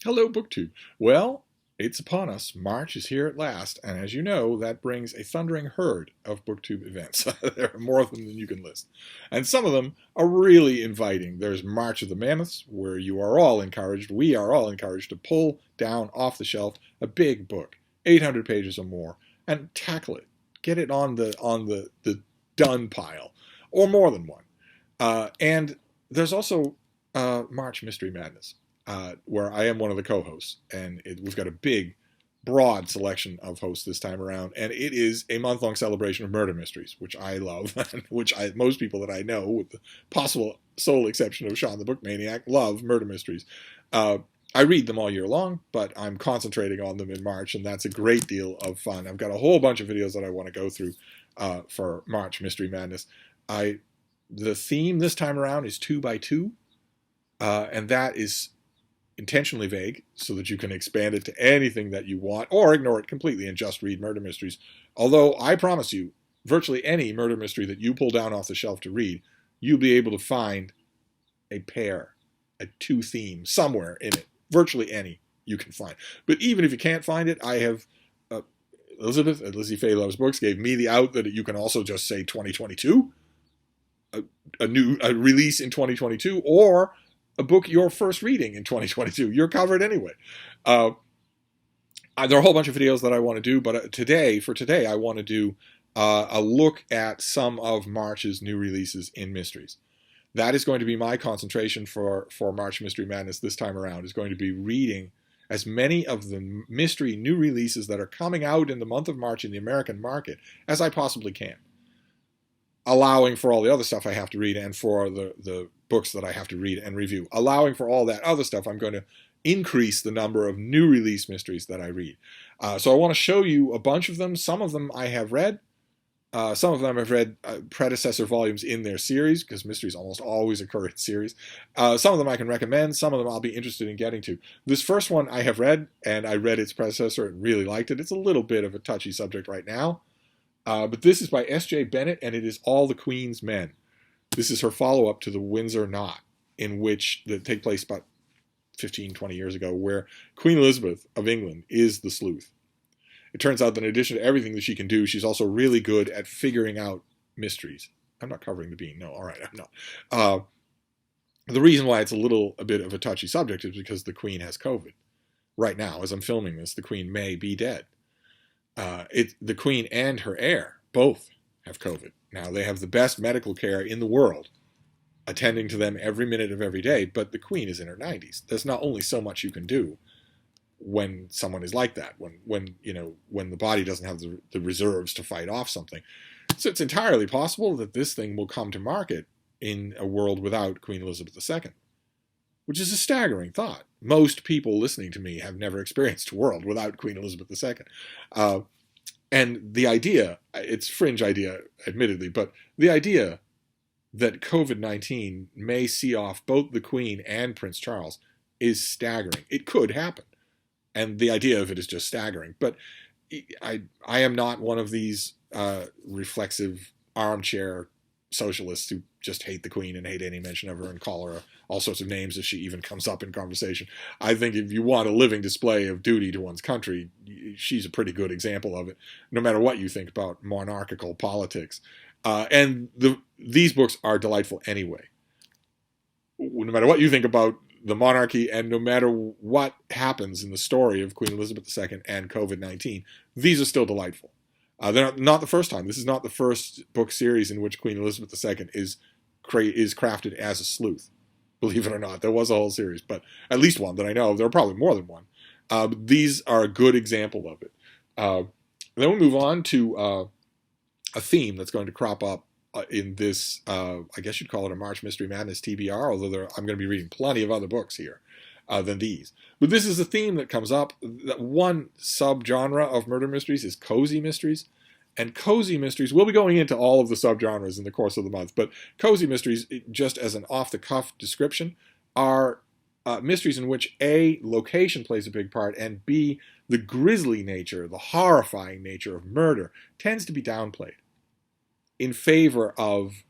Hello, BookTube. Well, it's upon us. March is here at last, and as you know, that brings a thundering herd of BookTube events. There are more of them than you can list. And some of them are really inviting. There's March of the Mammoths, where we are all encouraged to pull down off the shelf a big book, 800 pages or more, and tackle it. Get it on the done pile, or more than one. And there's also March Mystery Madness, where I am one of the co-hosts, and we've got a big, broad selection of hosts this time around, and it is a month-long celebration of murder mysteries, which I love, and most people that I know, with the possible sole exception of Sean the Book Maniac, love murder mysteries. I read them all year long, but I'm concentrating on them in March, and that's a great deal of fun. I've got a whole bunch of videos that I want to go through for March Mystery Madness. The theme this time around is 2 by 2, and that is intentionally vague so that you can expand it to anything that you want, or ignore it completely and just read murder mysteries. Although I promise you, virtually any murder mystery that you pull down off the shelf to read, you'll be able to find a two theme somewhere in it. Virtually any you can find. But even if you can't find it, I have Elizabeth at Lizzie Faye Loves Books gave me the out that you can also just say 2022, a release in 2022, or a book you're first reading in 2022. You're covered anyway. There are a whole bunch of videos that I want to do, but for today, I want to do a look at some of March's new releases in mysteries. That is going to be my concentration for March Mystery Madness this time around, is going to be reading as many of the mystery new releases that are coming out in the month of March in the American market as I possibly can, allowing for all the other stuff I have to read and for the books that I have to read and review. Allowing for all that other stuff, I'm going to increase the number of new release mysteries that I read. So I want to show you a bunch of them. Some of them I have read. Some of them I've read predecessor volumes in their series, because mysteries almost always occur in series. Some of them I can recommend. Some of them I'll be interested in getting to. This first one I have read, and I read its predecessor and really liked it. It's a little bit of a touchy subject right now. But this is by S.J. Bennett, and it is All the Queen's Men. This is her follow-up to The Windsor Knot, that take place about 15, 20 years ago, where Queen Elizabeth of England is the sleuth. It turns out that in addition to everything that she can do, she's also really good at figuring out mysteries. I'm not covering the bean. No, all right, I'm not. The reason why it's a bit of a touchy subject is because the Queen has COVID. Right now, as I'm filming this, the Queen may be dead. The Queen and her heir both have COVID. Now, they have the best medical care in the world, attending to them every minute of every day, but the Queen is in her 90s. There's not only so much you can do when someone is like that, when the body doesn't have the reserves to fight off something. So it's entirely possible that this thing will come to market in a world without Queen Elizabeth II, which is a staggering thought. Most people listening to me have never experienced a world without Queen Elizabeth II. And the idea, it's a fringe idea, admittedly, but the idea that COVID-19 may see off both the Queen and Prince Charles is staggering. It could happen. And the idea of it is just staggering. But I am not one of these reflexive armchair socialists who just hate the Queen and hate any mention of her and call her all sorts of names if she even comes up in conversation. I think if you want a living display of duty to one's country, she's a pretty good example of it, no matter what you think about monarchical politics. And these books are delightful anyway. No matter what you think about the monarchy, and no matter what happens in the story of Queen Elizabeth II and COVID-19, these are still delightful. They're not the first time. This is not the first book series in which Queen Elizabeth II is crafted as a sleuth. Believe it or not, there was a whole series, but at least one that I know of. There are probably more than one. These are a good example of it. Then we move on to a theme that's going to crop up in this, I guess you'd call it a March Mystery Madness TBR, although I'm going to be reading plenty of other books here than these. But this is a theme that comes up. One subgenre of murder mysteries is cozy mysteries. And cozy mysteries, we'll be going into all of the subgenres in the course of the month, but cozy mysteries, just as an off-the-cuff description, are mysteries in which A, location plays a big part, and B, the grisly nature, the horrifying nature of murder tends to be downplayed in favor of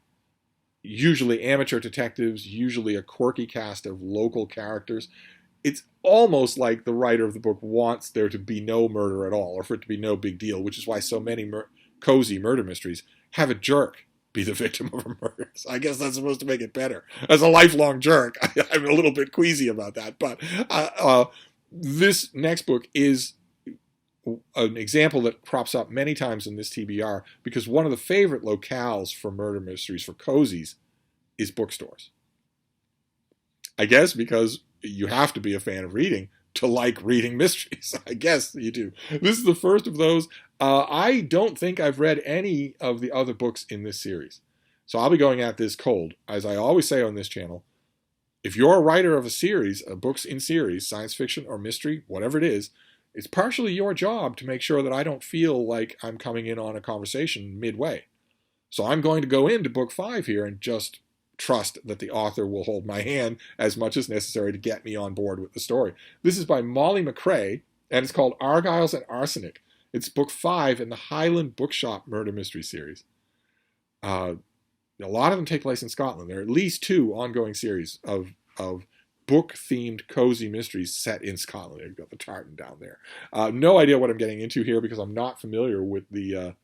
usually amateur detectives, usually a quirky cast of local characters. it's almost like the writer of the book wants there to be no murder at all, or for it to be no big deal, which is why so many cozy murder mysteries have a jerk be the victim of a murder. So I guess that's supposed to make it better. As a lifelong jerk, I'm a little bit queasy about that. But this next book is an example that crops up many times in this TBR, because one of the favorite locales for murder mysteries, for cozies, is bookstores. I guess because you have to be a fan of reading to like reading mysteries. I guess you do. This is the first of those. I don't think I've read any of the other books in this series. So I'll be going at this cold. As I always say on this channel, if you're a writer of a series, books in series, science fiction or mystery, whatever it is, it's partially your job to make sure that I don't feel like I'm coming in on a conversation midway. So I'm going to go into book 5 here and just trust that the author will hold my hand as much as necessary to get me on board with the story. This is by Molly McRae, and it's called Argyles and Arsenic. It's book 5 in the Highland Bookshop murder mystery series. A lot of them take place in Scotland. There are at least 2 ongoing series of book-themed cozy mysteries set in Scotland. They've got the tartan down there. No idea what I'm getting into here because I'm not familiar with the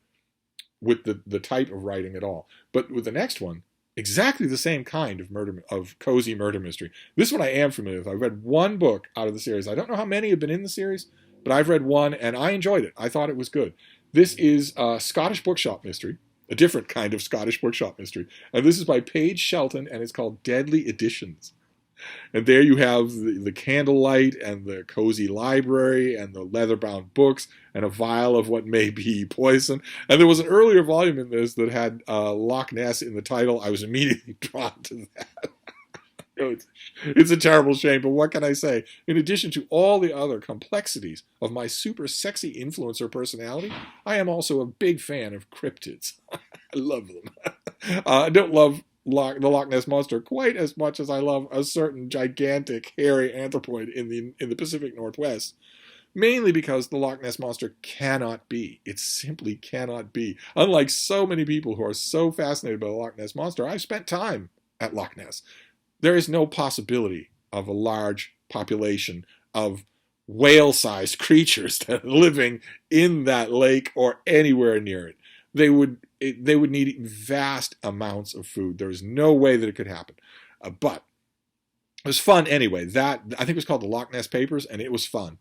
type of writing at all. But with the next one, exactly the same kind of cozy murder mystery. This one I am familiar with. I've read one book out of the series. I don't know how many have been in the series, but I've read one and I enjoyed it. I thought it was good. This is a Scottish bookshop mystery, a different kind of Scottish bookshop mystery. And this is by Paige Shelton, and it's called Deadly Editions. And there you have the candlelight and the cozy library and the leather-bound books and a vial of what may be poison. And there was an earlier volume in this that had Loch Ness in the title. I was immediately drawn to that. It's a terrible shame, but what can I say? In addition to all the other complexities of my super sexy influencer personality, I am also a big fan of cryptids. I love them. I don't love the Loch Ness Monster quite as much as I love a certain gigantic hairy anthropoid in the Pacific Northwest, mainly because the Loch Ness Monster cannot be. It simply cannot be. Unlike so many people who are so fascinated by the Loch Ness Monster, I've spent time at Loch Ness. There is no possibility of a large population of whale-sized creatures that are living in that lake or anywhere near it. They would need vast amounts of food. There is no way that it could happen. But it was fun anyway. I think it was called the Loch Ness Papers, and it was fun.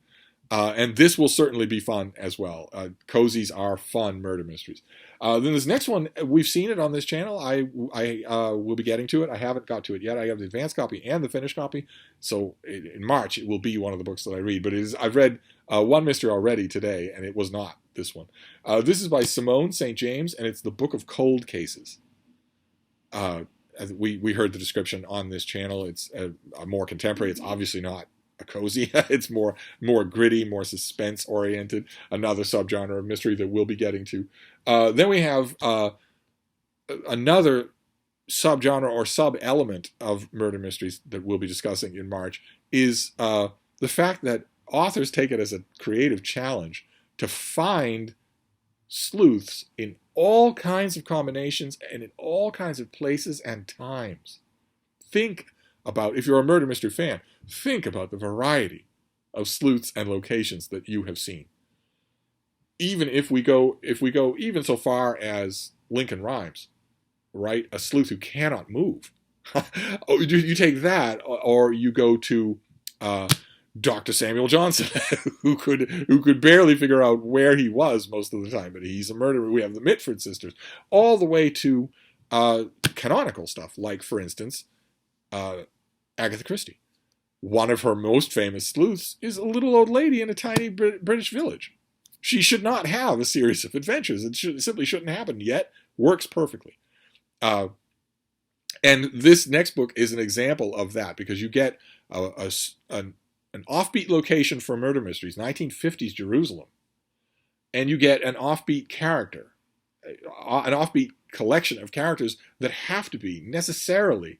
And this will certainly be fun as well. Cozies are fun murder mysteries. Then this next one, we've seen it on this channel. I will be getting to it. I haven't got to it yet. I have the advanced copy and the finished copy. So in March, it will be one of the books that I read. But I've read one mystery already today, and it was not this one. This is by Simone St. James, and it's the Book of Cold Cases. We heard the description on this channel. It's a more contemporary. It's obviously not a cozy. It's more gritty, more suspense oriented. Another subgenre of mystery that we'll be getting to. Then we have another subgenre or sub-element of murder mysteries that we'll be discussing in March is the fact that authors take it as a creative challenge to find sleuths in all kinds of combinations and in all kinds of places and times. Think about, if you're a murder mystery fan, think about the variety of sleuths and locations that you have seen. Even if we go even so far as Lincoln Rhymes, right? A sleuth who cannot move. You take that, or you go to Dr. Samuel Johnson, who could barely figure out where he was most of the time, but he's a murderer. We have the Mitford sisters, all the way to canonical stuff, like, for instance, Agatha Christie. One of her most famous sleuths is a little old lady in a tiny British village. She should not have a series of adventures. It simply shouldn't happen, yet works perfectly. And this next book is an example of that, because you get an offbeat location for murder mysteries, 1950s Jerusalem, and you get an offbeat character, an offbeat collection of characters that have to be necessarily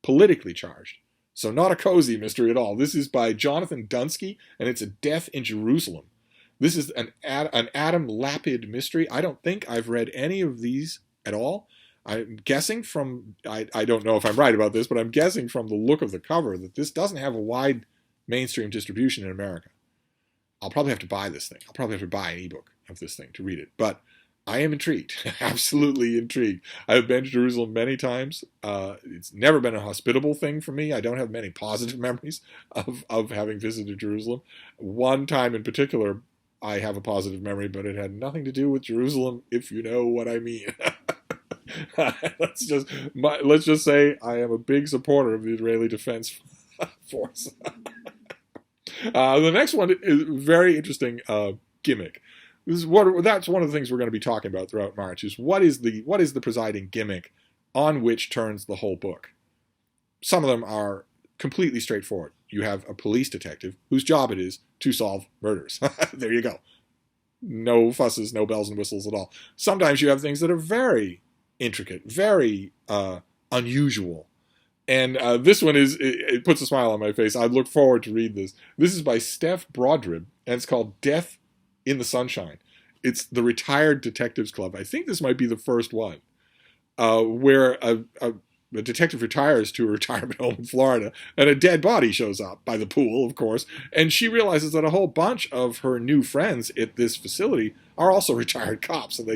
politically charged. So not a cozy mystery at all. This is by Jonathan Dunsky, and it's A Death in Jerusalem. This is an Adam Lapid mystery. I don't think I've read any of these at all. I'm guessing from, I don't know if I'm right about this, but I'm guessing from the look of the cover that this doesn't have a wide mainstream distribution in America. I'll probably have to buy this thing. I'll probably have to buy an ebook of this thing to read it. But I am intrigued, absolutely intrigued. I've been to Jerusalem many times. It's never been a hospitable thing for me. I don't have many positive memories of having visited Jerusalem. One time in particular, I have a positive memory, but it had nothing to do with Jerusalem, if you know what I mean. Let's just say I am a big supporter of the Israeli Defense Force. The next one is a very interesting gimmick. That's one of the things we're going to be talking about throughout March, is what is the presiding gimmick on which turns the whole book. Some of them are completely straightforward. You have a police detective whose job it is to solve murders. There you go. No fusses, no bells and whistles at all. Sometimes you have things that are very intricate, very unusual. And this one it puts a smile on my face. I look forward to read this. This is by Steph Broadrib, and it's called Death in the Sunshine. It's the Retired Detectives Club. I think this might be the first one, where a detective retires to a retirement home in Florida, and a dead body shows up by the pool, of course, and she realizes that a whole bunch of her new friends at this facility are also retired cops, and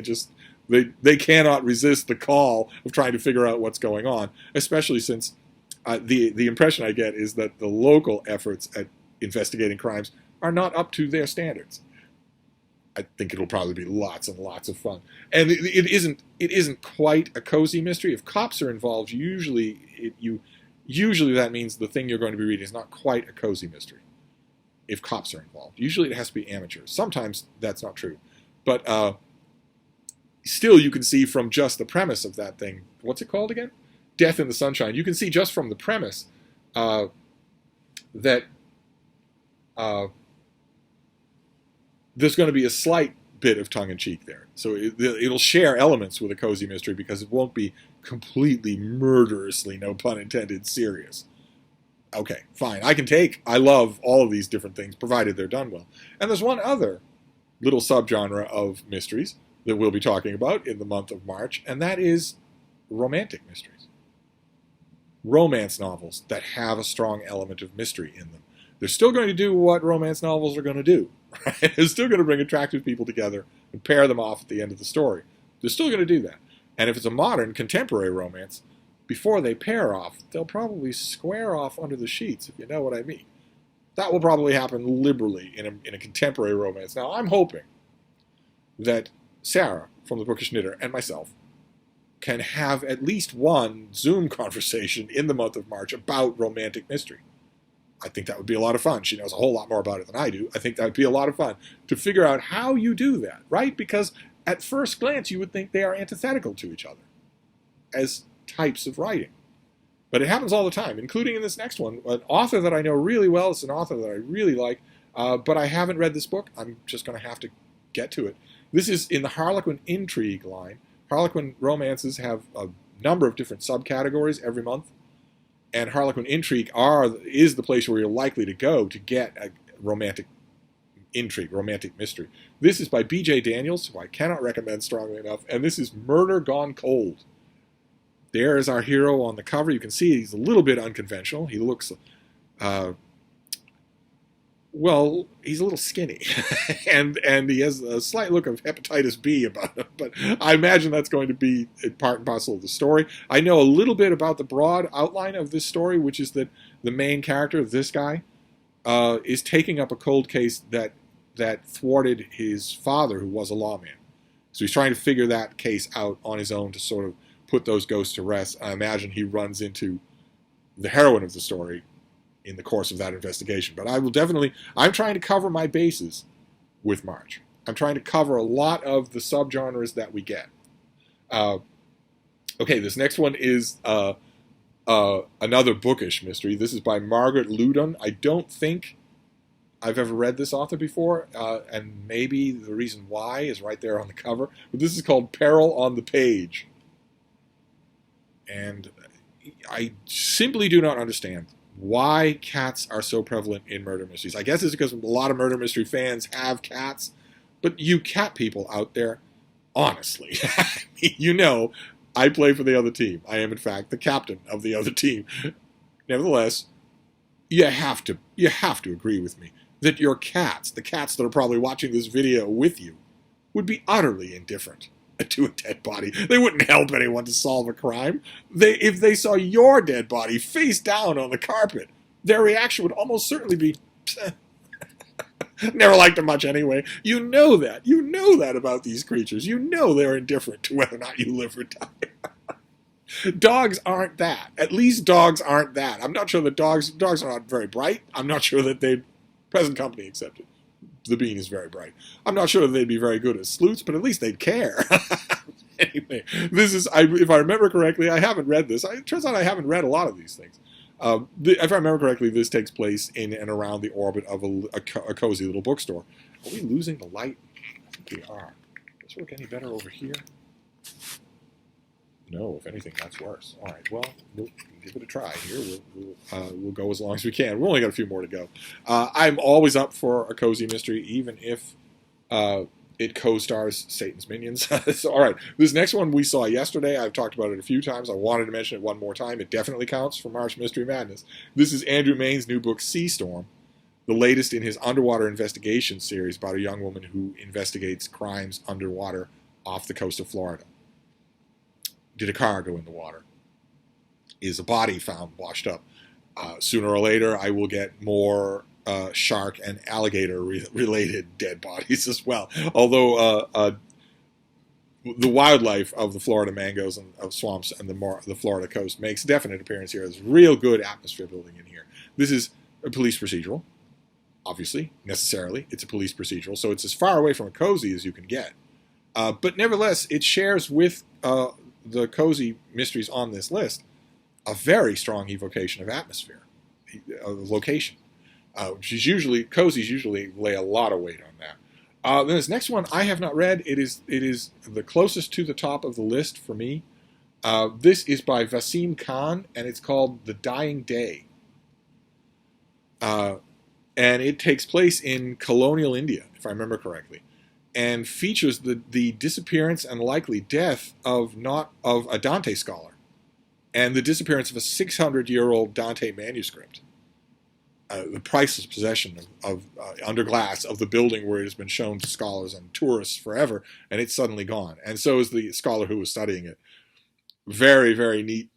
they cannot resist the call of trying to figure out what's going on, especially since the impression I get is that the local efforts at investigating crimes are not up to their standards. I think it'll probably be lots and lots of fun. And it isn't quite a cozy mystery. If cops are involved, usually that means the thing you're going to be reading is not quite a cozy mystery. If cops are involved, usually it has to be amateurs. Sometimes that's not true, but still, you can see from just the premise of that thing. What's it called again? Death in the Sunshine. You can see just from the premise that there's going to be a slight bit of tongue-in-cheek there. So it'll share elements with a cozy mystery because it won't be completely murderously, no pun intended, serious. Okay, fine. I love all of these different things, provided they're done well. And there's one other little subgenre of mysteries that we'll be talking about in the month of March, and that is romantic mysteries. Romance novels that have a strong element of mystery in them. They're still going to do what romance novels are going to do. Right? They're still going to bring attractive people together and pair them off at the end of the story. They're still going to do that. And if it's a modern, contemporary romance, before they pair off, they'll probably square off under the sheets, if you know what I mean. That will probably happen liberally in a contemporary romance. Now, I'm hoping that Sarah from The Bookish Knitter and myself can have at least one Zoom conversation in the month of March about romantic mystery. I think that would be a lot of fun. She knows a whole lot more about it than I do. I think that would be a lot of fun to figure out how you do that, right? Because at first glance, you would think they are antithetical to each other as types of writing. But it happens all the time, including in this next one. An author that I know really well, it's an author that I really like, but I haven't read this book. I'm just going to have to get to it. This is in the Harlequin intrigue line. Harlequin romances have a number of different subcategories every month. And Harlequin intrigue is the place where you're likely to go to get a romantic intrigue, romantic mystery. This is by B.J. Daniels, who I cannot recommend strongly enough, and this is Murder Gone Cold. There is our hero on the cover. You can see he's a little bit unconventional. He looks, he's a little skinny, and he has a slight look of hepatitis B about him, but I imagine that's going to be part and parcel of the story. I know a little bit about the broad outline of this story, which is that the main character, this guy, is taking up a cold case that thwarted his father, who was a lawman. So he's trying to figure that case out on his own to sort of put those ghosts to rest. I imagine he runs into the heroine of the story in the course of that investigation. But I'm trying to cover my bases with March. I'm trying to cover a lot of the subgenres that we get. Okay, this next one is another bookish mystery. This is by Margaret Loudon. I don't think I've ever read this author before, and maybe the reason why is right there on the cover. But this is called Peril on the Page. And I simply do not understand why cats are so prevalent in murder mysteries. I guess it's because a lot of murder mystery fans have cats, but you cat people out there, honestly, you know, I play for the other team. I am, in fact, the captain of the other team. Nevertheless, you have to agree with me that your cats, the cats that are probably watching this video with you, would be utterly indifferent to a dead body. They wouldn't help anyone to solve a crime. If they saw your dead body face down on the carpet, their reaction would almost certainly be, never liked them much anyway. You know that. You know that about these creatures. You know they're indifferent to whether or not you live or die. Dogs aren't that. At least dogs aren't that. I'm not sure that dogs are not very bright. I'm not sure that they'd, present company accepted, the bean is very bright. I'm not sure that they'd be very good as sleuths, but at least they'd care. Anyway, this is, if I remember correctly, I haven't read this. It turns out I haven't read a lot of these things. If I remember correctly, this takes place in and around the orbit of a cozy little bookstore. Are we losing the light? I think we are. Does it work any better over here? No, if anything, that's worse. All right, well, we'll give it a try here. We'll go as long as we can. We've only got a few more to go. I'm always up for a cozy mystery, even if it co-stars Satan's minions. So, all right, this next one we saw yesterday. I've talked about it a few times. I wanted to mention it one more time. It definitely counts for March Mystery Madness. This is Andrew Maine's new book, Sea Storm, the latest in his underwater investigation series about a young woman who investigates crimes underwater off the coast of Florida. Did a car go in the water? Is a body found washed up? Sooner or later, I will get more shark and alligator related dead bodies as well. Although the wildlife of the Florida mangoes and of swamps and the Florida coast makes definite appearance here. There's real good atmosphere building in here. This is a police procedural, obviously, necessarily. It's a police procedural, so it's as far away from a cozy as you can get. But nevertheless, it shares with the cozy mysteries on this list a very strong evocation of atmosphere, of location. Cozies usually lay a lot of weight on that. Then this next one I have not read. It is the closest to the top of the list for me. This is by Wasim Khan, and it's called The Dying Day. And it takes place in colonial India, if I remember correctly, and features the disappearance and likely death of a Dante scholar, and the disappearance of a 600-year-old Dante manuscript. The priceless possession of under glass of the building where it has been shown to scholars and tourists forever, and it's suddenly gone. And so is the scholar who was studying it. Very, very neat.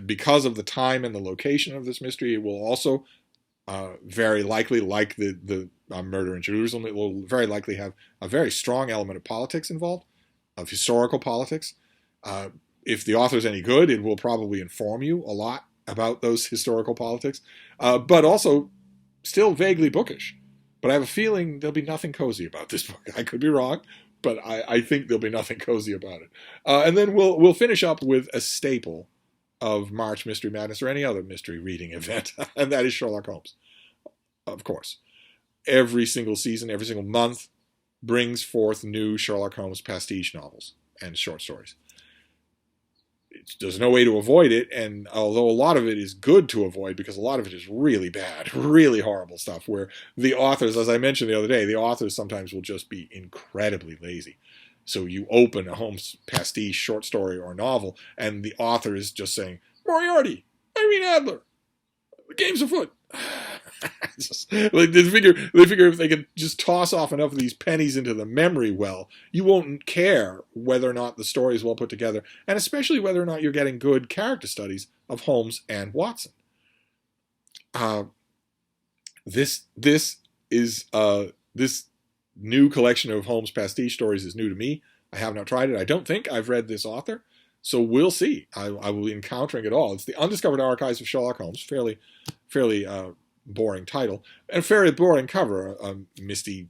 Because of the time and the location of this mystery, it will also very likely, like the Murder in Jerusalem, it will very likely have a very strong element of politics involved, of historical politics. If the author is any good, it will probably inform you a lot about those historical politics, but also still vaguely bookish. But I have a feeling there'll be nothing cozy about this book. I could be wrong, but I think there'll be nothing cozy about it. And then we'll finish up with a staple of March Mystery Madness or any other mystery reading event, and that is Sherlock Holmes. Of course, every single season, every single month brings forth new Sherlock Holmes pastiche novels and short stories. There's no way to avoid it, and although a lot of it is good to avoid because a lot of it is really bad, really horrible stuff, where the authors, as I mentioned the other day, the authors sometimes will just be incredibly lazy. So you open a Holmes pastiche short story or novel, and the author is just saying, Moriarty, Irene Adler, the game's afoot. Like they figure if they can just toss off enough of these pennies into the memory well, you won't care whether or not the story is well put together, and especially whether or not you're getting good character studies of Holmes and Watson. This new collection of Holmes pastiche stories is new to me. I have not tried it. I don't think I've read this author, so we'll see. I will be encountering it all. It's the Undiscovered Archives of Sherlock Holmes. Fairly boring title and fairly boring cover. A misty,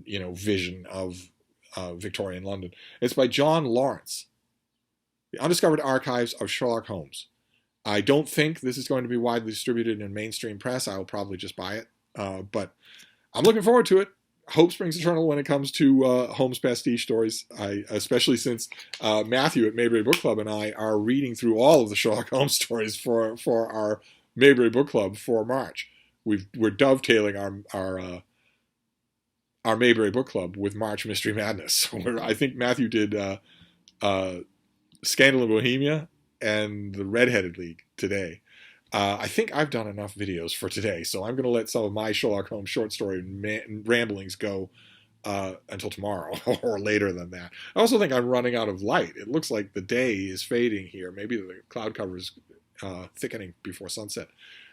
vision of Victorian London. It's by John Lawrence. The Undiscovered Archives of Sherlock Holmes. I don't think this is going to be widely distributed in mainstream press. I will probably just buy it, but I'm looking forward to it. Hope springs eternal when it comes to Holmes pastiche stories. Especially since Matthew at Mayberry Book Club and I are reading through all of the Sherlock Holmes stories for our Mayberry Book Club for March. We're dovetailing our Mayberry Book Club with March Mystery Madness. I think Matthew did Scandal in Bohemia and the Red-Headed League today. I think I've done enough videos for today, so I'm going to let some of my Sherlock Holmes short story ramblings go until tomorrow or later than that. I also think I'm running out of light. It looks like the day is fading here. Maybe the cloud cover is thickening before sunset.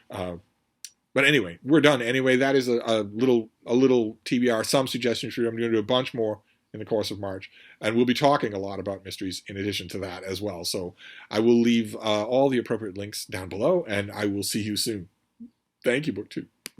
But anyway, we're done. Anyway, that is a little TBR. Some suggestions for you. I'm going to do a bunch more in the course of March, and we'll be talking a lot about mysteries in addition to that as well. So I will leave all the appropriate links down below, and I will see you soon. Thank you, BookTube.